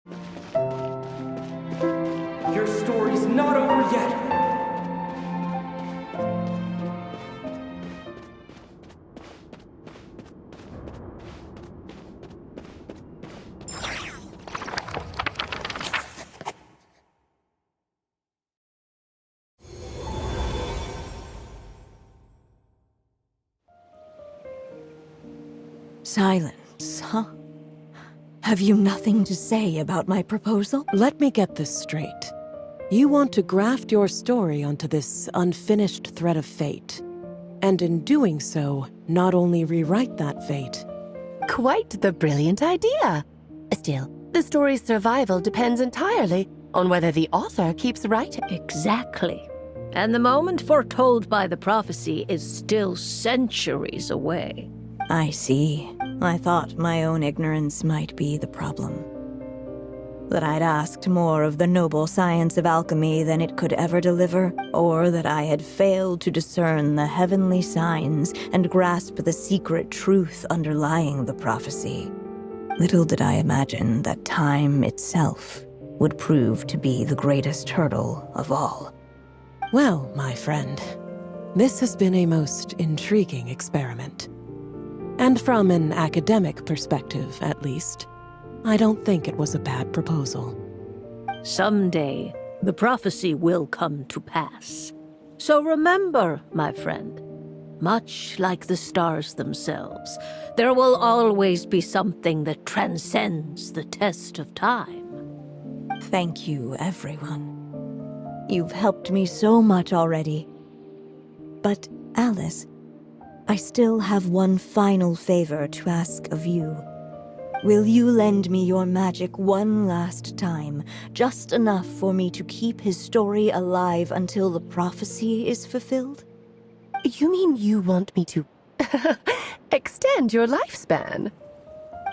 Your story's not over yet! Silence, huh? Have you nothing to say about my proposal? Let me get this straight. You want to graft your story onto this unfinished thread of fate, and in doing so, not only rewrite that fate. Quite the brilliant idea. Still, the story's survival depends entirely on whether the author keeps writing. Exactly. And the moment foretold by the prophecy is still centuries away. I see. I thought my own ignorance might be the problem. That I'd asked more of the noble science of alchemy than it could ever deliver, or that I had failed to discern the heavenly signs and grasp the secret truth underlying the prophecy. Little did I imagine that time itself would prove to be the greatest hurdle of all. Well, my friend, this has been a most intriguing experiment. And from an academic perspective, at least, I don't think it was a bad proposal. Someday, the prophecy will come to pass. So remember, my friend, much like the stars themselves, there will always be something that transcends the test of time. Thank you, everyone. You've helped me so much already. But, Alice, I still have one final favor to ask of you. Will you lend me your magic one last time, just enough for me to keep his story alive until the prophecy is fulfilled? You mean you want me to extend your lifespan?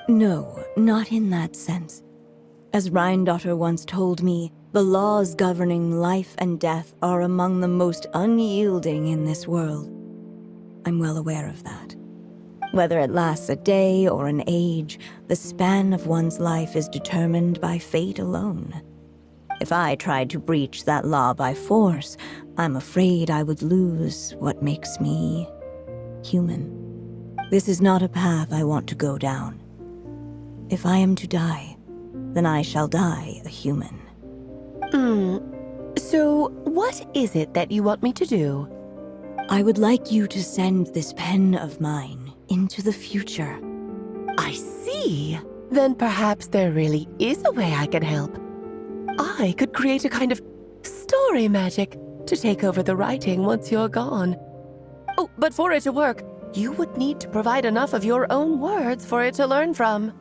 No, not in that sense. As Rheindotter once told me, the laws governing life and death are among the most unyielding in this world. I'm well aware of that. Whether it lasts a day or an age, the span of one's life is determined by fate alone. If I tried to breach that law by force, I'm afraid I would lose what makes me human. This is not a path I want to go down. If I am to die, then I shall die a human. So what is it that you want me to do? I would like you to send this pen of mine into the future. I see. Then perhaps there really is a way I can help. I could create a kind of story magic to take over the writing once you're gone. Oh, but for it to work, you would need to provide enough of your own words for it to learn from.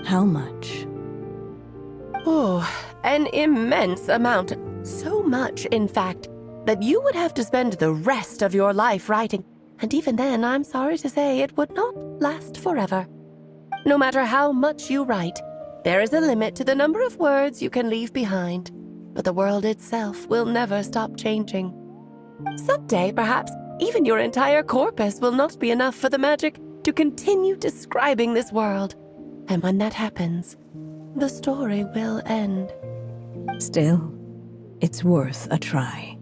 How much? Oh, an immense amount. So much, in fact, that you would have to spend the rest of your life writing, and even then, I'm sorry to say, it would not last forever. No matter how much you write, there is a limit to the number of words you can leave behind, but the world itself will never stop changing. Someday, perhaps, even your entire corpus will not be enough for the magic to continue describing this world. And when that happens, the story will end. Still, it's worth a try.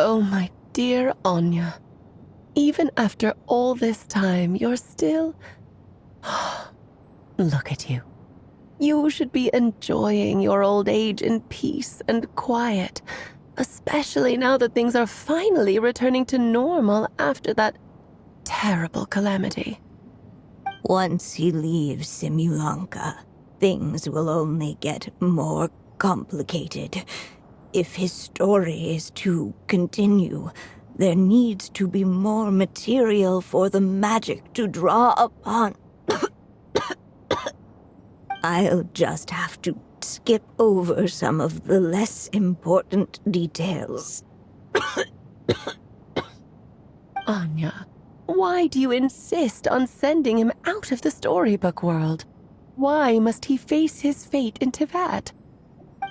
Oh, my dear Anya. Even after all this time, you're still... Look at you. You should be enjoying your old age in peace and quiet, especially now that things are finally returning to normal after that terrible calamity. Once he leaves Simulanka, things will only get more complicated. If his story is to continue, there needs to be more material for the magic to draw upon. I'll just have to skip over some of the less important details. Anya, Why do you insist on sending him out of the storybook world? Why must he face his fate in Teyvat?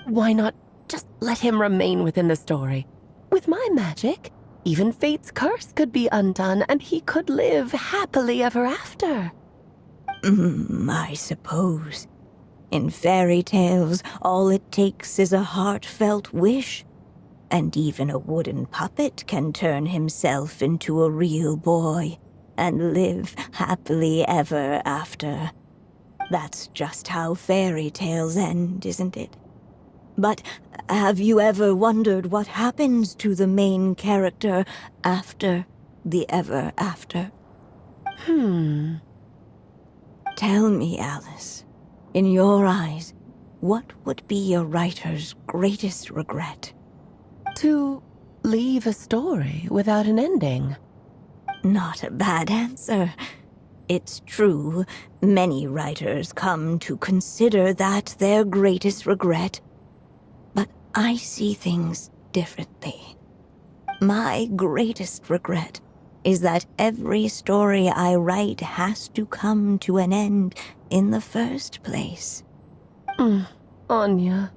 Why not just let him remain within the story? With my magic, even fate's curse could be undone and he could live happily ever after. I suppose. In fairy tales, all it takes is a heartfelt wish. And even a wooden puppet can turn himself into a real boy and live happily ever after. That's just how fairy tales end, isn't it? But have you ever wondered what happens to the main character after the ever after? Tell me, Alice, in your eyes, what would be a writer's greatest regret? To leave a story without an ending. Not a bad answer. It's true, many writers come to consider that their greatest regret. But I see things differently. My greatest regret is that every story I write has to come to an end in the first place. Anya.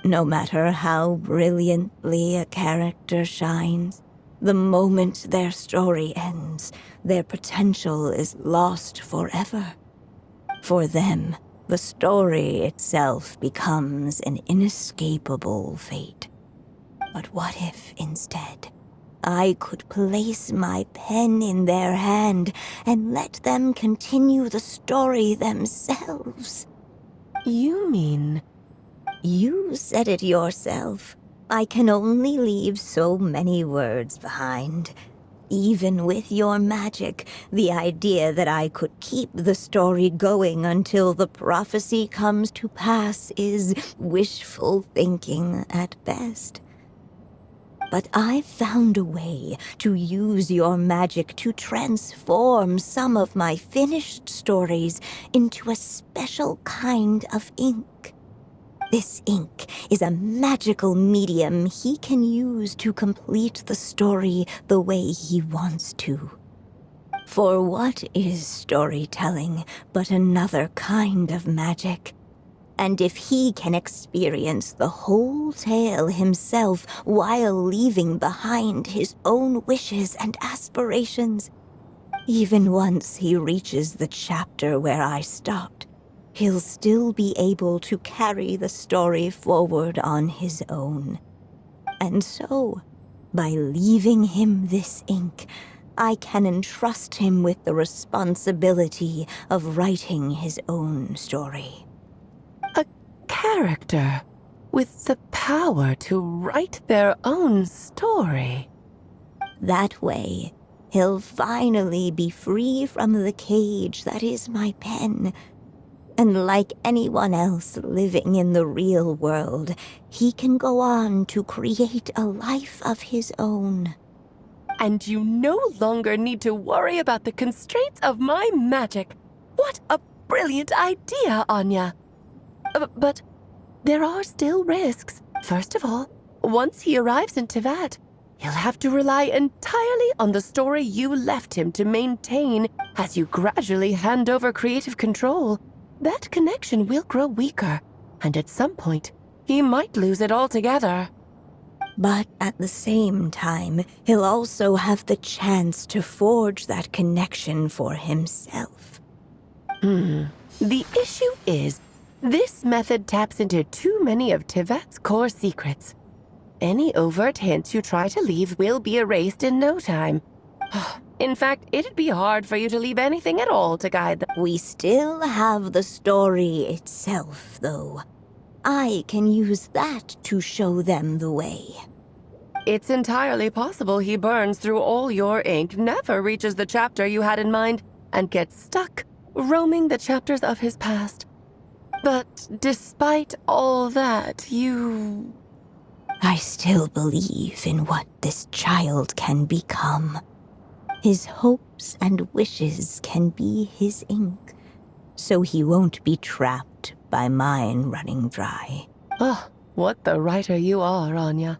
No matter how brilliantly a character shines, the moment their story ends, their potential is lost forever. For them, the story itself becomes an inescapable fate. But what if, instead, I could place my pen in their hand and let them continue the story themselves? You mean... You said it yourself. I can only leave so many words behind. Even with your magic, the idea that I could keep the story going until the prophecy comes to pass is wishful thinking at best. But I've found a way to use your magic to transform some of my finished stories into a special kind of ink. This ink is a magical medium he can use to complete the story the way he wants to. For what is storytelling but another kind of magic? And if he can experience the whole tale himself while leaving behind his own wishes and aspirations, even once he reaches the chapter where I stopped, he'll still be able to carry the story forward on his own. And so, by leaving him this ink, I can entrust him with the responsibility of writing his own story. A character with the power to write their own story. That way, he'll finally be free from the cage that is my pen. And like anyone else living in the real world, he can go on to create a life of his own. And you no longer need to worry about the constraints of my magic. What a brilliant idea, Anya. But there are still risks. First of all, once he arrives in Teyvat, he'll have to rely entirely on the story you left him to maintain as you gradually hand over creative control. That connection will grow weaker, and at some point, he might lose it altogether. But at the same time, he'll also have the chance to forge that connection for himself. The issue is, this method taps into too many of Teyvat's core secrets. Any overt hints you try to leave will be erased in no time. In fact, it'd be hard for you to leave anything at all to guide them. We still have the story itself, though. I can use that to show them the way. It's entirely possible he burns through all your ink, never reaches the chapter you had in mind, and gets stuck, roaming the chapters of his past. But despite all that, I still believe in what this child can become. His hopes and wishes can be his ink, so he won't be trapped by mine running dry. Oh, what the writer you are, Anya.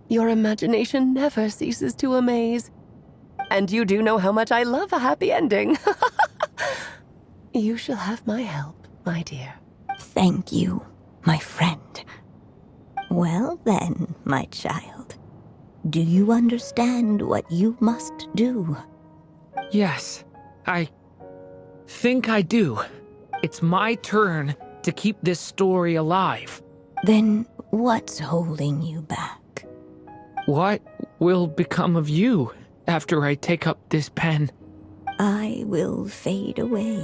Your imagination never ceases to amaze. And you do know how much I love a happy ending. You shall have my help, my dear. Thank you, my friend. Well then, my child. Do you understand what you must do? Yes, I think I do. It's my turn to keep this story alive. Then what's holding you back? What will become of you after I take up this pen? I will fade away.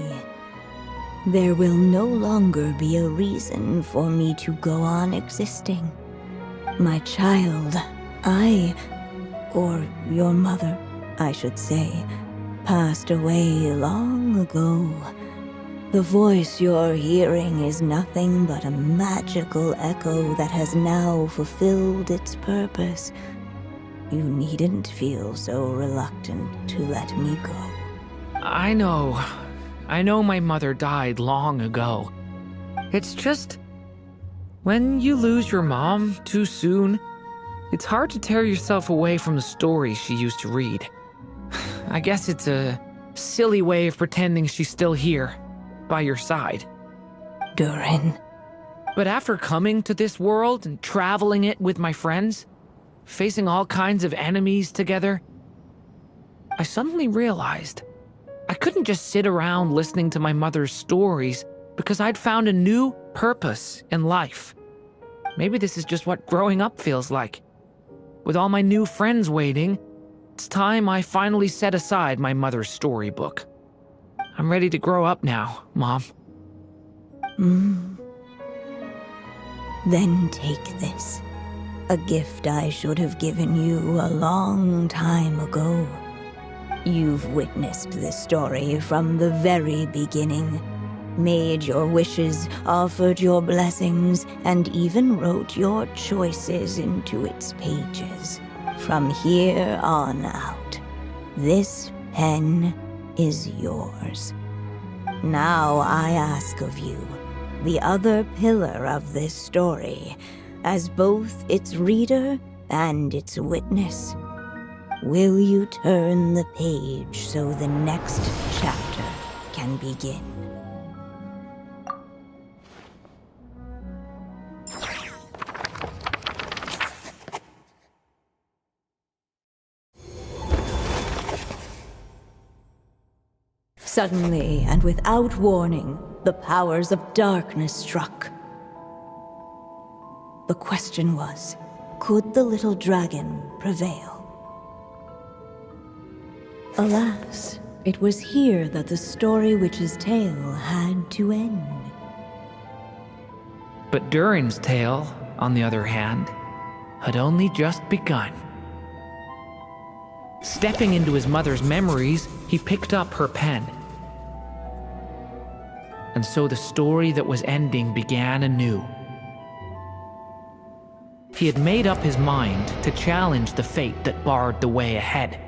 There will no longer be a reason for me to go on existing. My child, or your mother, I should say, passed away long ago. The voice you're hearing is nothing but a magical echo that has now fulfilled its purpose. You needn't feel so reluctant to let me go. I know my mother died long ago. It's just, when you lose your mom too soon, it's hard to tear yourself away from the stories she used to read. I guess it's a silly way of pretending she's still here, by your side. Durin. But after coming to this world and traveling it with my friends, facing all kinds of enemies together, I suddenly realized I couldn't just sit around listening to my mother's stories because I'd found a new purpose in life. Maybe this is just what growing up feels like. With all my new friends waiting, it's time I finally set aside my mother's storybook. I'm ready to grow up now, Mom. Then take this. A gift I should have given you a long time ago. You've witnessed this story from the very beginning. Made your wishes, offered your blessings, and even wrote your choices into its pages. From here on out, this pen is yours. Now I ask of you, the other pillar of this story, as both its reader and its witness, will you turn the page so the next chapter can begin? Suddenly, and without warning, the powers of darkness struck. The question was, could the little dragon prevail? Alas, it was here that the story witch's tale had to end. But Durin's tale, on the other hand, had only just begun. Stepping into his mother's memories, he picked up her pen. And so the story that was ending began anew. He had made up his mind to challenge the fate that barred the way ahead.